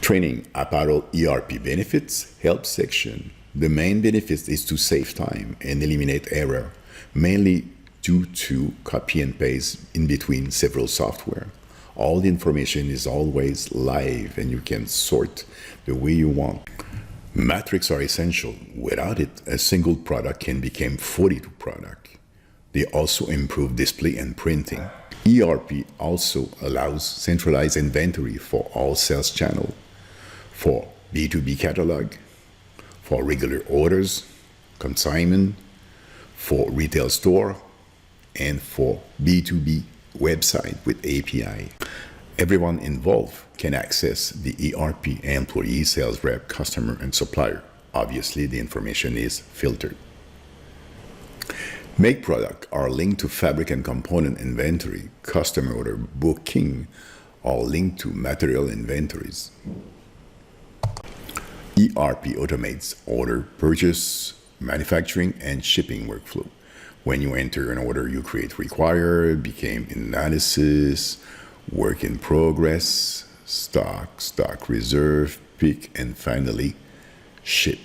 Training Apparel ERP benefits help section. The main benefit is to save time and eliminate error, mainly due to copy and paste in between several software. All the information is always live and you can sort the way you want. Metrics are essential. Without it, a single product can become 42 products. They also improve display and printing. ERP also allows centralized inventory for all sales channels, for B2B catalog, for regular orders, consignment, for retail store, and for B2B website with API. Everyone involved can access the ERP: employee, sales rep, customer, and supplier. Obviously, the information is filtered. Make product are linked to fabric and component inventory. Customer order booking are linked to material inventories. ERP automates order, purchase, manufacturing, and shipping workflow. When you enter an order, you create required, became analysis, work in progress, stock reserve, pick, and finally ship.